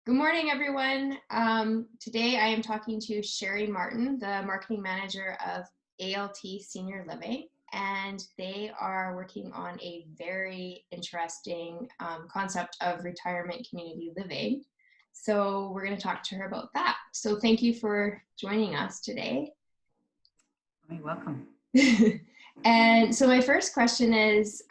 Good morning, everyone. Today I am talking to Sherri Martin, the marketing manager of ALT Senior Living, and they are working on a very interesting concept of retirement community living. So we're going to talk to her about that. So thank you for joining us today. You're welcome. And so my first question is,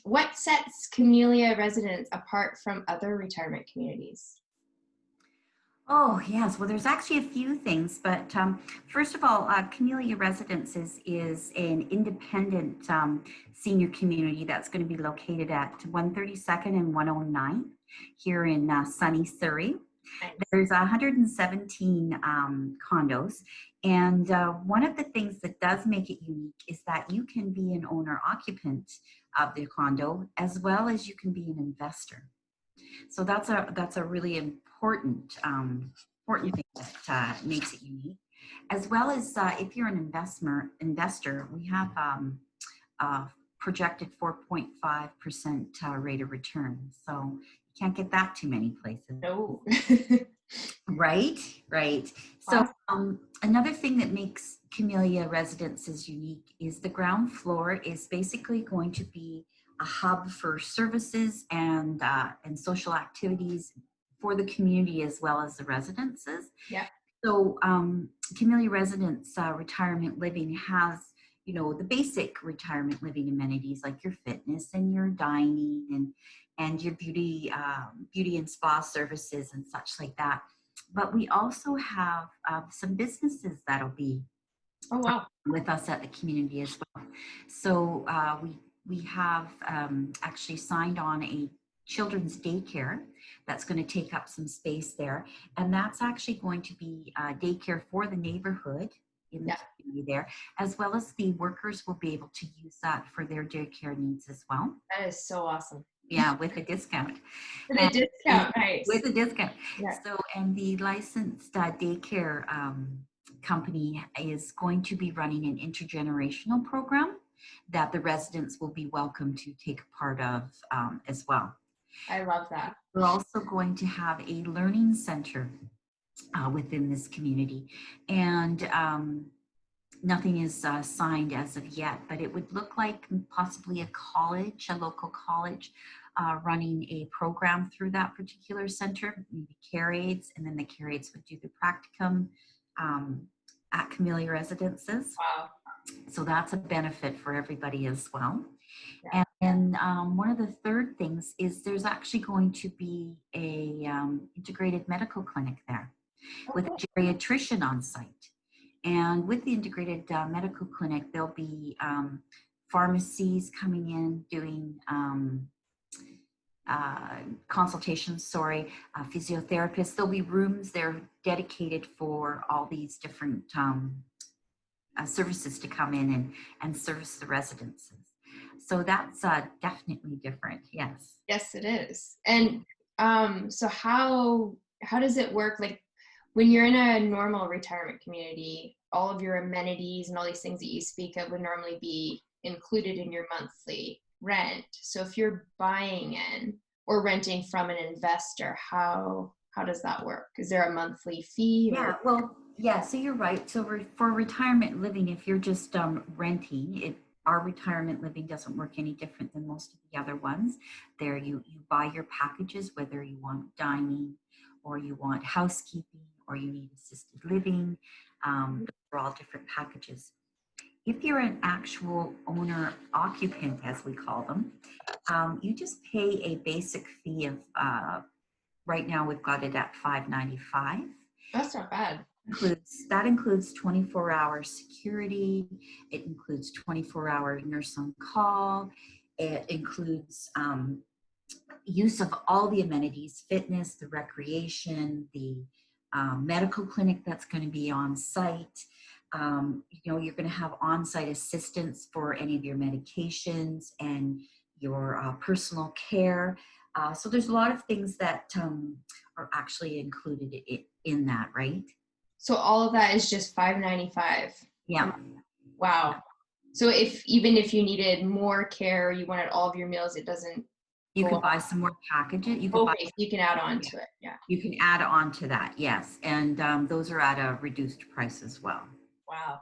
what sets Camellia Residence apart from other retirement communities? Oh, yes. Well, there's actually a few things, but first of all, Camellia Residences is an independent senior community that's going to be located at 132nd and 109 here in sunny Surrey. Nice. There's 117 condos, and one of the things that does make it unique is that you can be an owner-occupant of the condo as well as you can be an investor. So that's a really important thing that makes it unique, as well as if you're an investor, we have projected 4.5% rate of return. So you can't get that too many places. No. Right. So another thing that makes Camellia Residences unique is the ground floor is basically going to be a hub for services and social activities for the community as well as the residences. Yeah. So Camellia Residence Retirement Living has, the basic retirement living amenities like your fitness and your dining and your beauty and spa services and such like that. But we also have some businesses that'll be with us at the community as well. So we have actually signed on a children's daycare that's going to take up some space there. And that's actually going to be daycare for the neighborhood in the community there, as well as the workers will be able to use that for their daycare needs as well. That is so awesome. Yeah, with a discount. Nice. With a discount. Yeah. So, and the licensed daycare company is going to be running an intergenerational program that the residents will be welcome to take a part of as well. I love that. We're also going to have a learning center within this community, and nothing is signed as of yet, but it would look like possibly a local college running a program through that particular center, maybe care aides, and then the care aides would do the practicum at Camellia Residences. Wow. So that's a benefit for everybody as well. Yeah. And one of the third things is there's actually going to be a integrated medical clinic there with a geriatrician on site. And with the integrated medical clinic, there'll be pharmacies coming in doing consultations, physiotherapists. There'll be rooms there dedicated for all these different services to come in and service the residences. So that's definitely different. Yes. Yes, it is. And so how does it work? Like when you're in a normal retirement community, all of your amenities and all these things that you speak of would normally be included in your monthly rent. So if you're buying in or renting from an investor, how does that work? Is there a monthly fee? So you're right. So for retirement living, if you're just renting, our retirement living doesn't work any different than most of the other ones. There you buy your packages, whether you want dining or you want housekeeping or you need assisted living. Those are all different packages. If you're an actual owner occupant, as we call them, you just pay a basic fee of, right now we've got it at $5.95. That's not bad. That includes 24-hour security. It includes 24-hour nurse on call. It includes use of all the amenities, fitness, the recreation, the medical clinic that's going to be on site. You're going to have on-site assistance for any of your medications and your personal care. So there's a lot of things that are actually included in that, right? So all of that is just $5.95. Yeah. Wow. So even if you needed more care, you wanted all of your meals, it doesn't You Oh, could buy some more packages. You could buy, okay, so you can add on yeah, to it. Yeah. you can add on to that, yes. And those are at a reduced price as well. Wow.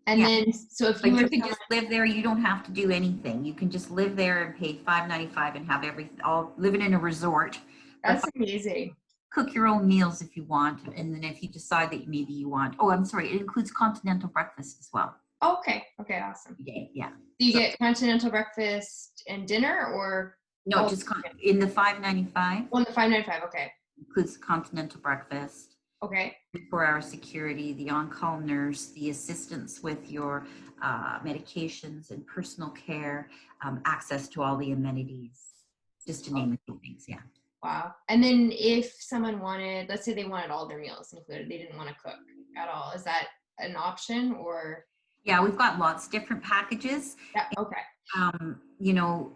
And Yeah, then, so if you but were you can someone, just live there. You don't have to do anything. You can just live there and pay $5.95 and have everything, all living in a resort, or that's amazing. cook your own meals if you want. And then if you decide that maybe you want, oh, I'm sorry, it includes continental breakfast as well. Okay. Okay. Awesome. Yeah, yeah. Do you So get continental breakfast and dinner or no, all just in the 5.95 on the 595? Okay. includes continental breakfast, Okay. 4-hour security, the on-call nurse, the assistance with your medications and personal care, access to all the amenities, just to Oh, name a few things. Yeah. wow. And then if someone wanted, let's say they wanted all their meals included, they didn't want to cook at all. Is that an option or? Yeah, we've got lots of different packages. Yeah. Okay. You know,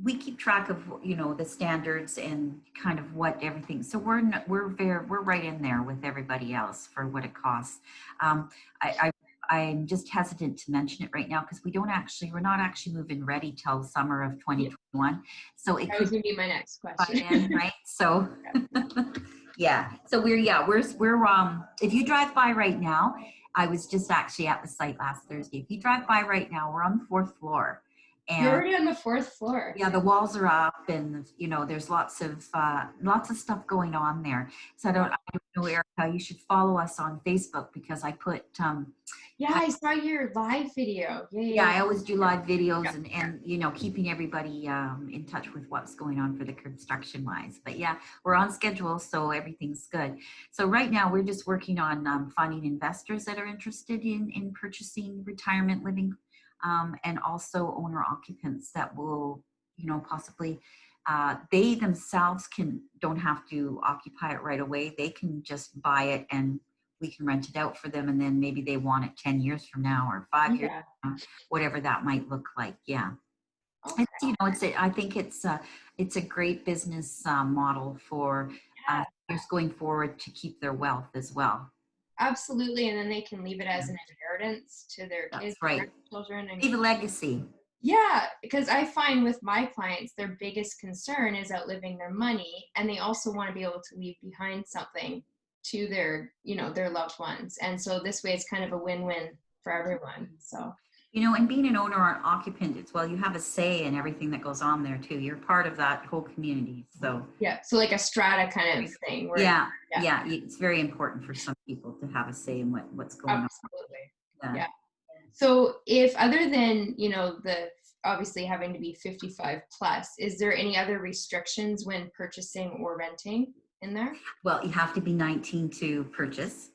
we keep track of, you know, the standards and kind of what everything. So we're right in there with everybody else for what it costs. Um, I'm just hesitant to mention it right now because we're not actually moving ready till summer of 2021. So it That was could going to be my next by question. then, right? So yeah. So if you drive by right now, I was just actually at the site last Thursday. If you drive by right now, we're on the 4th floor. You're And already on the 4th floor. yeah, the walls are up and, you know, there's lots of stuff going on there. So I don't know, Erica, you should follow us on Facebook because I put, Yeah, I saw your live video. Yeah, yeah, yeah, I always do live videos yeah. and you know, keeping everybody in touch with what's going on for the construction wise. But yeah, we're on schedule, so everything's good. So right now we're just working on finding investors that are interested in purchasing retirement living, and also owner occupants that will, you know, possibly they themselves don't have to occupy it right away. They can just buy it and we can rent it out for them, and then maybe they want it 10 years from now or 5 years Yeah. from now, whatever that might look like. Yeah. Okay. You know, I think it's a great business model for Yeah, seniors going forward to keep their wealth as well. absolutely. And then they can leave it as an inheritance to their That's kids, right. grandchildren, and Leave a legacy. yeah, because I find with my clients, their biggest concern is outliving their money, and they also want to be able to leave behind something to their, you know, their loved ones. And so this way, it's kind of a win-win for everyone. So You know, and being an owner or an occupant as well, you have a say in everything that goes on there too. You're part of that whole community. So yeah, so like a strata kind of thing. Where yeah, yeah, yeah, it's very important for some people to have a say in what's going on. absolutely. Yeah. Yeah. So if other than, you know, the obviously having to be 55 plus, is there any other restrictions when purchasing or renting in there? Well, you have to be 19 to purchase.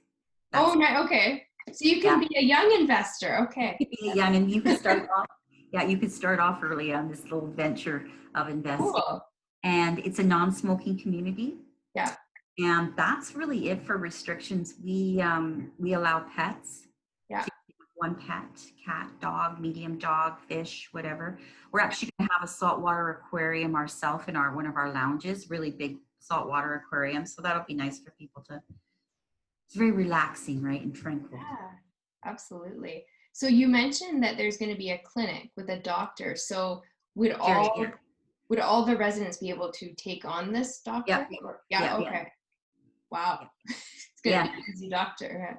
Oh, That's no, okay. So you can yeah. be a young investor. Okay. You could be young and you can start off. Yeah, you could start off early on this little venture of investing. Cool. And it's a non-smoking community. Yeah. And that's really it for restrictions. We allow pets. Yeah. One pet, cat, dog, medium dog, fish, whatever. We're actually going to have a saltwater aquarium ourselves in one of our lounges, really big saltwater aquarium. So that'll be nice for people to. It's very relaxing, right, and tranquil. Yeah. Absolutely. So you mentioned that there's going to be a clinic with a doctor. So would Sherri, all yeah. would all the residents be able to take on this doctor? Yep. Yeah. Yeah. Okay. Wow. Yeah. It's going to be an easy doctor.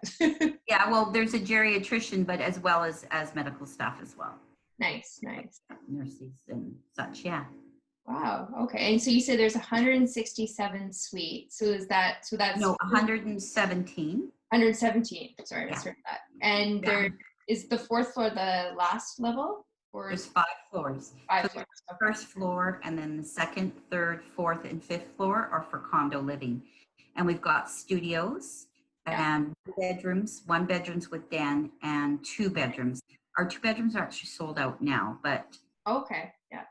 Yeah, well, there's a geriatrician, but as well as medical staff as well. Nice. Nice. Nurses and such, yeah. Wow. Okay. And so you said there's 167 suites. So that's No, 117. 117. Sorry, I Yeah. misheard that. And Yeah. there is the 4th floor the last level, or There's 5 floors. five So floors? the Okay. first floor, and then the second, third, fourth, and fifth floor are for condo living. And we've got studios Yeah. and one bedrooms with den and 2 bedrooms. Our 2 bedrooms are actually sold out now, but Okay. Yeah.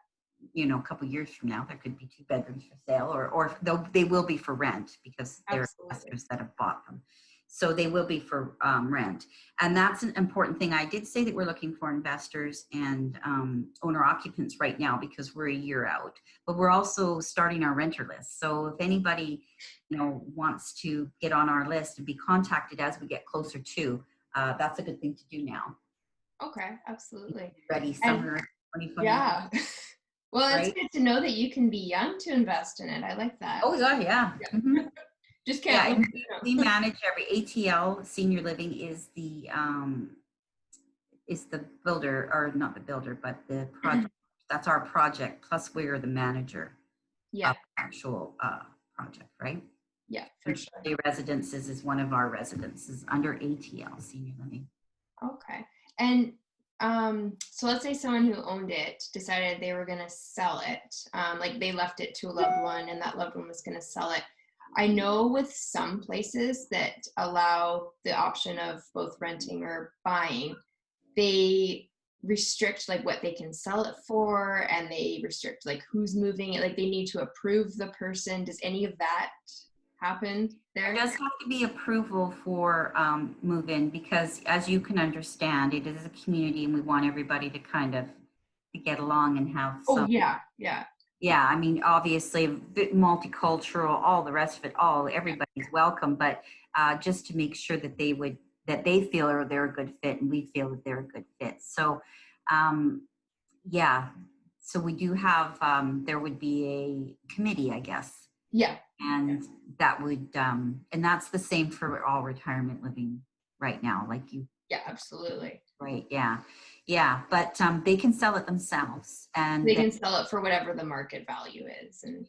you know, a couple years from now, there could be 2 bedrooms for sale, or they will be for rent because there are Absolutely. investors that have bought them. So they will be for rent. And that's an important thing. I did say that we're looking for investors and owner occupants right now because we're a year out, but we're also starting our renter list. So if anybody, you know, wants to get on our list and be contacted as we get closer to, that's a good thing to do now. Okay. Absolutely. Ready And summer 2020. yeah. Well, it's right? good to know that you can be young to invest in it. I like that. Oh, yeah, yeah. Yeah. Just Yeah, can't look, and we manage every ATL Senior Living is the builder, or not the builder, but the project. That's our project. Plus, we're the manager Yeah, of the actual project, right? yeah, for And sure. Shirley Residences is one of our residences under ATL Senior Living. Okay. And so let's say someone who owned it decided they were going to sell it, like they left it to a loved one and that loved one was going to sell it. I know with some places that allow the option of both renting or buying, they restrict like what they can sell it for, and they restrict like who's moving it. Like they need to approve the person. Does any of that happen There there? does have to be approval for move-in because, as you can understand, it is a community and we want everybody to kind of to get along and have Oh some. yeah, yeah, Yeah, I mean, obviously, multicultural, all the rest of it, everybody's welcome, but just to make sure that that they feel they're a good fit and we feel that they're a good fit. So, um, yeah, so we do have, there would be a committee, I guess, yeah, and that would, and that's the same for all retirement living right now, like you. yeah, absolutely. Right, yeah, yeah, but they can sell it themselves, and They can sell it for whatever the market value is. And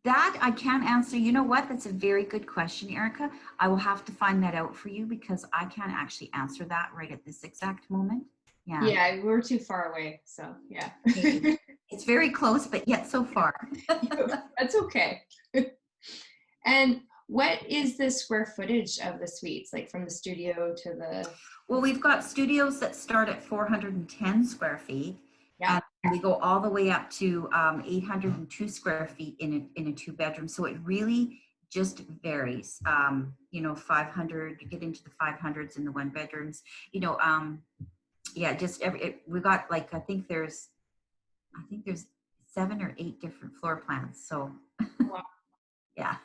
that I can't answer. You know what? That's a very good question, Erica. I will have to find that out for you because I can't actually answer that right at this exact moment. Yeah. yeah, we're too far away. So yeah. Okay. It's very close, but yet so far. That's okay. And what is the square footage of the suites, like from the studio to the? Well, we've got studios that start at 410 square feet, Yeah. and we go all the way up to 802 square feet in a two bedroom. So it really just varies. 500, you get into the 500s in the one bedrooms. Yeah, just we got like I think there's 7 or 8 different floor plans. So Wow. yeah,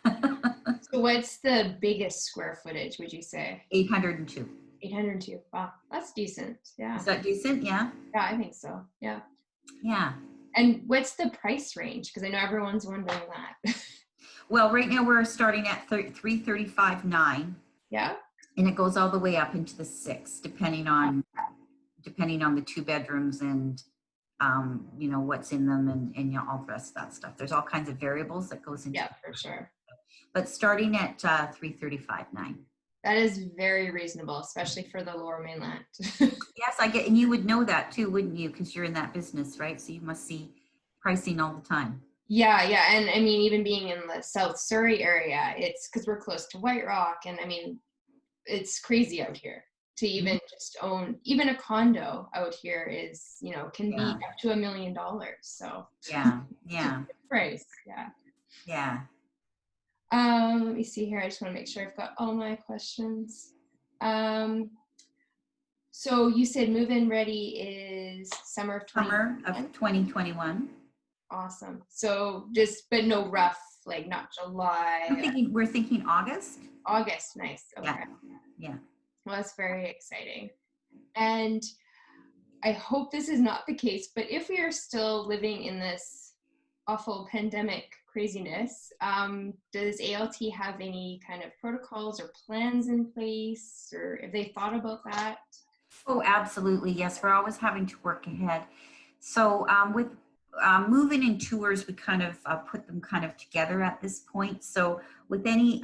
So what's the biggest square footage, would you say? 802. 802. Wow, that's decent. Yeah. Is that decent? Yeah, Yeah, I think so. Yeah. yeah. And what's the price range? Because I know everyone's wondering that. Well, right now we're starting at 335.9, Yeah. and it goes all the way up into the 6, depending on the two bedrooms and what's in them and all the rest of that stuff. There's all kinds of variables that goes into Yeah, it. for sure. But starting at 335.9. That is very reasonable, especially for the Lower Mainland. Yes, I get, and you would know that too, wouldn't you? Because you're in that business, right? So you must see pricing all the time. Yeah, yeah. And I mean, even being in the South Surrey area, it's because we're close to White Rock. And I mean, it's crazy out here to even just own, even a condo out here is, can be Yeah, up to $1 million. So yeah, it's a yeah, good price. Yeah. yeah. Let me see here. I just want to make sure I've got all my questions. Um, so you said move-in ready is summer of Summer 2021? of 2021. Awesome. So but no rough, like not July, We're thinking August. August. Nice. Yeah, Okay. yeah. Well, that's very exciting. And I hope this is not the case, but if we are still living in this awful pandemic craziness, does ALT have any kind of protocols or plans in place, or have they thought about that? Oh, absolutely. Yes, we're always having to work ahead. So with move-in and tours, we kind of put them kind of together at this point. So with any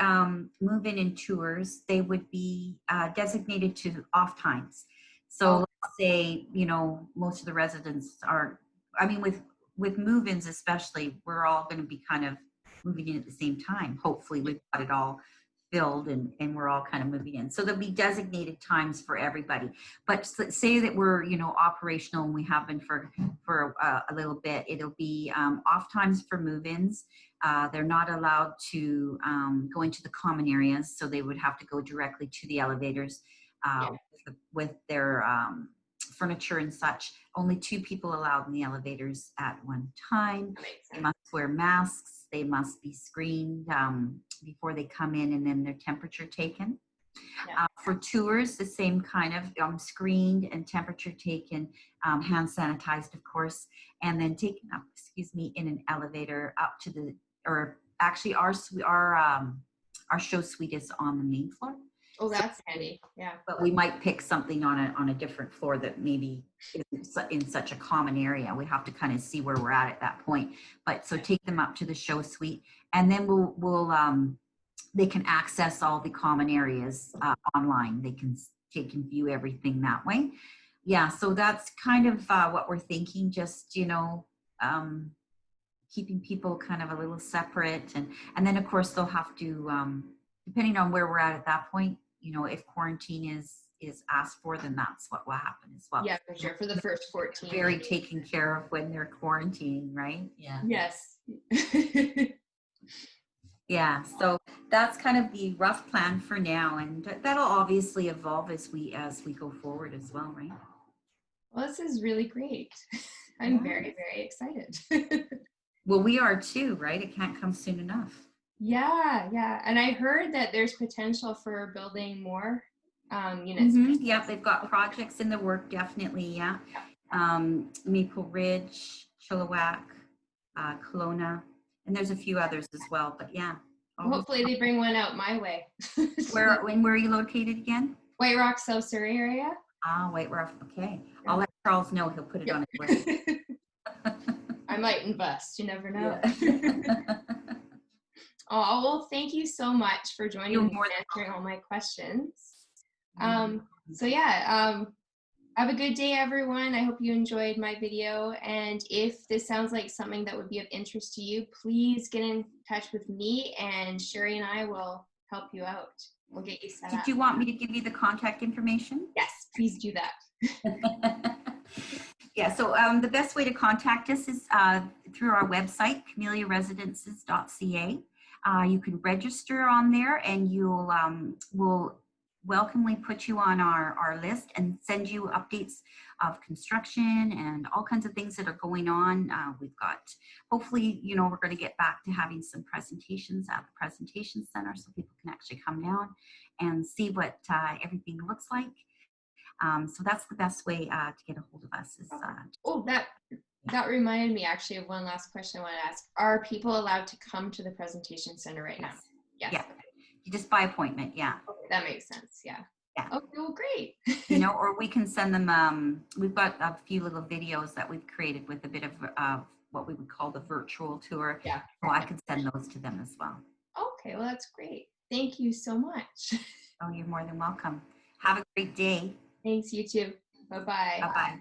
move-in and tours, they would be designated to off times. So let's say, most of the residents are, I mean, with move-ins especially, we're all going to be kind of moving in at the same time. Hopefully we've got it all filled and we're all kind of moving in. So there'll be designated times for everybody. But say that we're, operational and we have been for a little bit, it'll be off times for move-ins. They're not allowed to go into the common areas, so they would have to go directly to the elevators with their furniture and such. Only 2 people allowed in the elevators at one time. They must wear masks. They must be screened before they come in, and then their temperature taken. Yeah. For tours, the same kind of screened and temperature taken, hand sanitized, of course, and then taken up, in an elevator up to the, or actually our show suite is on the main floor. Oh, that's handy. Yeah. But we might pick something on a different floor that maybe isn't in such a common area. We have to kind of see where we're at that point. But so take them up to the show suite, and then they can access all the common areas online. They can view everything that way. Yeah, so that's kind of what we're thinking. Just keeping people kind of a little separate, and then of course they'll have to, depending on where we're at that point. If quarantine is asked for, then that's what will happen as well. Yeah, for sure. For the first 14. Very taken care of when they're quarantining, right? Yeah. Yes. Yeah, so that's kind of the rough plan for now, and that'll obviously evolve as we go forward as well, right? Well, this is really great. I'm very, very excited. Well, we are too, right? It can't come soon enough. Yeah. And I heard that there's potential for building more units. Mm-hmm. Yep, they've got projects in the work, definitely, yeah. Maple Ridge, Chilliwack, Kelowna, and there's a few others as well, but yeah. Hopefully they bring one out my way. Where are you located again? White Rock, South Surrey area. White Rock, okay. Yeah. I'll let Charles know, he'll put it on his list. I might invest, you never know. Yeah. Oh, well, thank you so much for joining me and answering all my questions. So yeah, have a good day, everyone. I hope you enjoyed my video. And if this sounds like something that would be of interest to you, please get in touch with me, and Sherri and I will help you out. We'll get you set up. Did you want me to give you the contact information? Yes, please do that. Yeah, so the best way to contact us is through our website, CameliaResidences.ca. You can register on there, and we'll welcomely put you on our list and send you updates of construction and all kinds of things that are going on. We've got, hopefully, we're going to get back to having some presentations at the presentation center so people can actually come down and see what everything looks like. So that's the best way to get a hold of us. That reminded me actually of one last question I want to ask. Are people allowed to come to the presentation center right now? Yes. Yeah. You just by appointment. Yeah. Okay, that makes sense. Yeah. Yeah. Okay, well, great. Or we can send them, we've got a few little videos that we've created with a bit of what we would call the virtual tour. Yeah. So I could send those to them as well. Okay, well, that's great. Thank you so much. Oh, you're more than welcome. Have a great day. Thanks, you too. Bye-bye. Bye-bye.